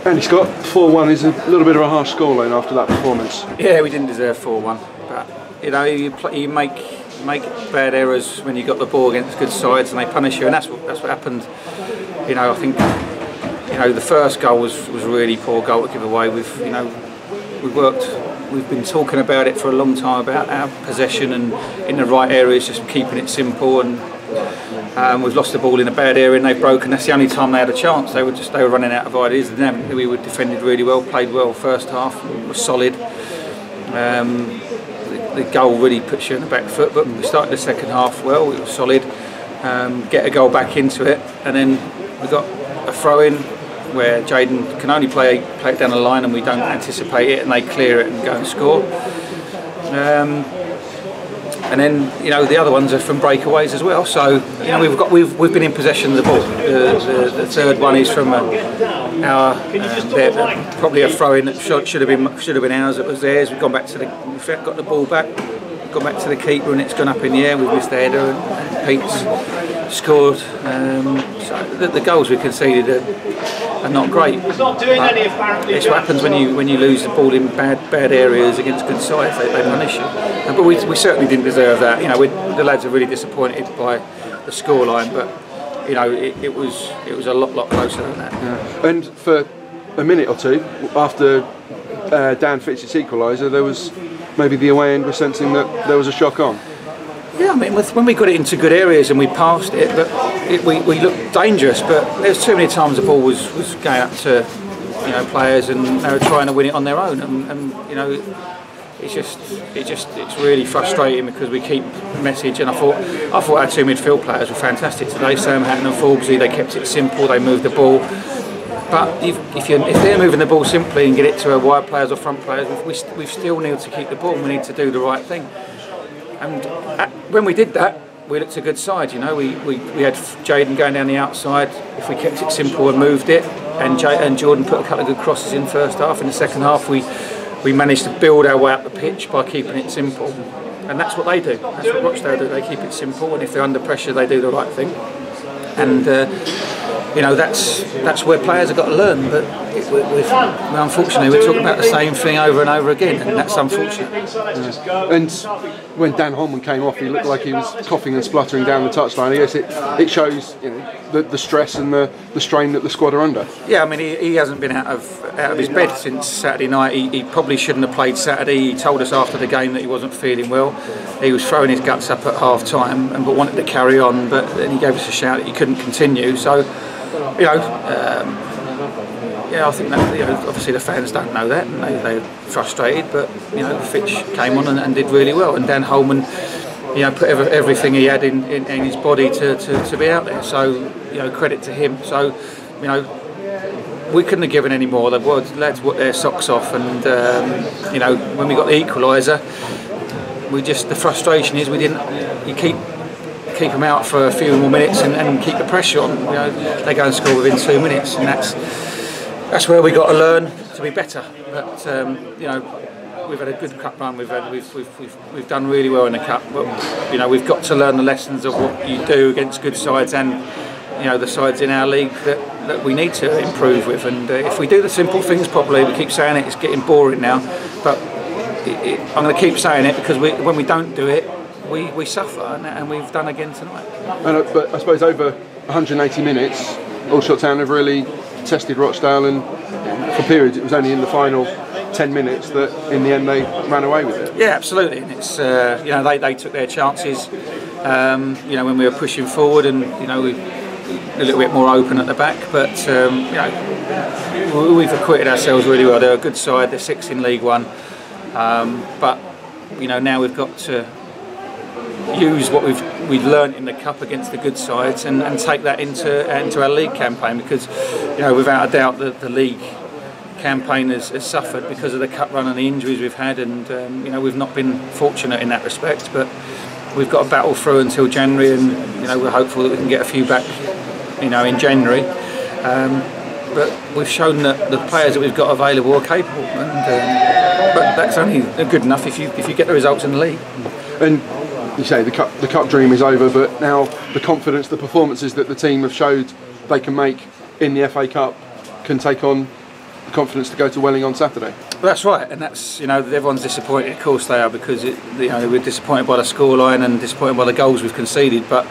Andy Scott, 4-1 is a little bit of a harsh scoreline after that performance. Yeah, we didn't deserve 4-1, but you know, you make bad errors when you got the ball against good sides, and they punish you, and that's what happened. You know, I think the first goal was a really poor goal to give away. We've been talking about it for a long time about our possession and in the right areas, just keeping it simple, and we've lost the ball in a bad area and they've broken. That's the only time they had a chance. They were running out of ideas. We were defended really well, played well first half, was solid. The goal really puts you on the back foot, but we started the second half well. We were solid, get a goal back into it, and then we got a throw in where Jaden can only play it down the line, and we don't anticipate it, and they clear it and go and score. And then the other ones are from breakaways as well. So we've been in possession of the ball. The third one is from probably a throw in that should have been ours. It was theirs. We've got the ball back, gone back to the keeper, and it's gone up in the air. We've missed the header, and Pete's scored. So the goals we conceded are not great. It's what happens when you lose the ball in bad areas against good sides. They punish you. But we certainly didn't deserve that. The lads are really disappointed by the scoreline, but it was a lot closer than that. Yeah. And for a minute or two after Dan Fitz's equaliser, there was maybe the away end was sensing that there was a shock on. Yeah, I mean, when we got it into good areas and we passed it, but we looked dangerous. But there's too many times the ball was going up to players and they were trying to win it on their own, and it's really frustrating because we keep the message. And I thought our two midfield players were fantastic today. Sam Hatton and Forbesy, they kept it simple. They moved the ball. But if they're moving the ball simply and get it to our wide players or front players, we still need to keep the ball. We need to do the right thing. And when we did that, we looked a good side. We had Jaden going down the outside. If we kept it simple and moved it, and Jordan put a couple of good crosses in first half. In the second half, we managed to build our way up the pitch by keeping it simple. And that's what they do. That's what Rochdale do. They keep it simple, and if they're under pressure, they do the right thing. And that's where players have got to learn. But unfortunately, we're talking about the same thing over and over again, and that's unfortunate. Yeah. And when Dan Holman came off, he looked like he was coughing and spluttering down the touchline. I guess it shows the stress and the strain that the squad are under. Yeah, I mean he hasn't been out of his bed since Saturday night. He probably shouldn't have played Saturday. He told us after the game that he wasn't feeling well. He was throwing his guts up at half time but wanted to carry on. But then he gave us a shout that he couldn't continue. So I think that obviously the fans don't know that, and they're frustrated. But Fitch came on and did really well, and Dan Holman put everything he had in his body to be out there. So credit to him. So we couldn't have given any more. The lads worked their socks off, and when we got the equaliser, the frustration is you keep them out for a few more minutes and keep the pressure on. They go and score within 2 minutes, and that's where we got to learn to be better. But we've had a good cup run. We've done really well in the cup. But we've got to learn the lessons of what you do against good sides and the sides in our league that we need to improve with. And if we do the simple things properly, we keep saying it's getting boring now. But I'm going to keep saying it because when we don't do it, we suffer, and we've done again tonight. But I suppose over 180 minutes, Alshot Town have really tested Rochdale, and for periods it was only in the final 10 minutes that in the end they ran away with it. Yeah, absolutely, and it's they took their chances when we were pushing forward, and we a little bit more open at the back, but we've acquitted ourselves really well. They're a good side. They're 6th in League One, but now we've got to use what we've learnt in the cup against the good sides and take that into our league campaign, because without a doubt the league campaign has suffered because of the cup run and the injuries we've had, and we've not been fortunate in that respect. But we've got to battle through until January, and we're hopeful that we can get a few back in January. But we've shown that the players that we've got available are capable, but that's only good enough if you get the results in the league. And you say the cup dream is over, but now the confidence, the performances that the team have showed they can make in the FA Cup can take on the confidence to go to Welling on Saturday. Well, that's right, and that's, everyone's disappointed. Of course they are, because we're disappointed by the scoreline and disappointed by the goals we've conceded. But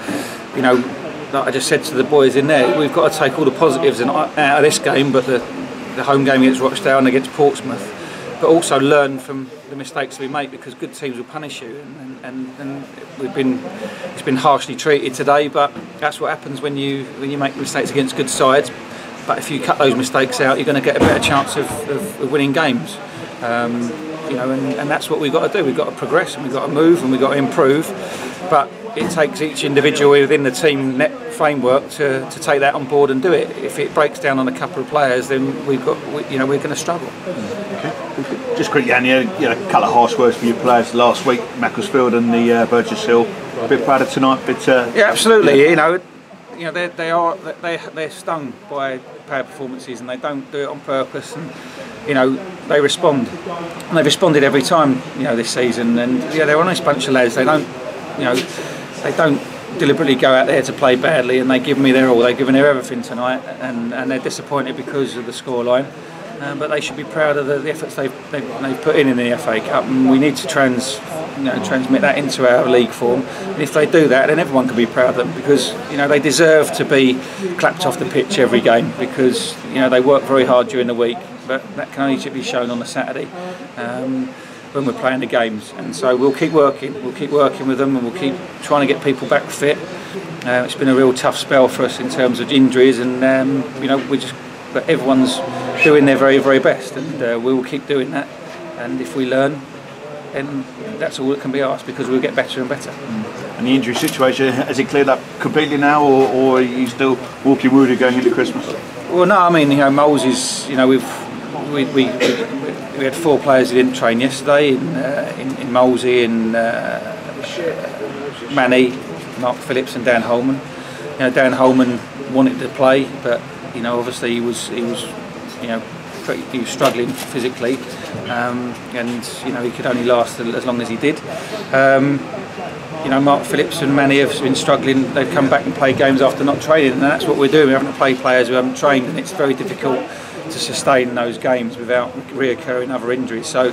like I just said to the boys in there, we've got to take all the positives out of this game, but the home game against Rochdale and against Portsmouth, but also learn from the mistakes we make, because good teams will punish you, and it's been harshly treated today. But that's what happens when you make mistakes against good sides. But if you cut those mistakes out, you're going to get a better chance of winning games. And that's what we've got to do. We've got to progress, and we've got to move, and we've got to improve. But it takes each individual within the team net framework to take that on board and do it. If it breaks down on a couple of players, then we're going to struggle. Okay. Just quickly, Annie, a couple of harsh words for your players last week, Macclesfield and the Burgess Hill. A bit proud of tonight, but yeah, absolutely. They're stung by bad performances, and they don't do it on purpose, and they respond, and they've responded every time this season. And they're an honest bunch of lads. They don't deliberately go out there to play badly, and they give me their all. They've given their everything tonight, and they're disappointed because of the scoreline. But they should be proud of the efforts they've put in the FA Cup, and we need to transmit that into our league form. And if they do that, then everyone can be proud of them, because they deserve to be clapped off the pitch every game, because they work very hard during the week, but that can only be shown on a Saturday when we're playing the games. And so we'll keep working with them, and we'll keep trying to get people back fit. It's been a real tough spell for us in terms of injuries, and but everyone's doing their very, very best, and we will keep doing that. And if we learn, then that's all that can be asked, because we'll get better and better. And the injury situation, has it cleared up completely now, or are you still walking wounded going into Christmas? Well, no, I mean, Moles is, we had 4 players who didn't train yesterday in Molesy, in Manny, Mark Phillips and Dan Holman. Dan Holman wanted to play, but obviously he was struggling physically, and he could only last as long as he did. Mark Phillips and Manny have been struggling. They've come back and played games after not training, and that's what we're doing. We're having to play players who haven't trained, and it's very difficult to sustain those games without reoccurring other injuries. So,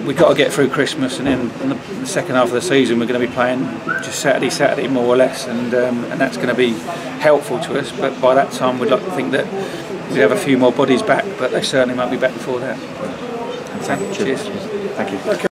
we've got to get through Christmas, and then in the second half of the season we're going to be playing just Saturday more or less, and that's going to be helpful to us. But by that time we'd like to think that we have a few more bodies back, but they certainly won't be back before that. Cheers. Thank you. Okay.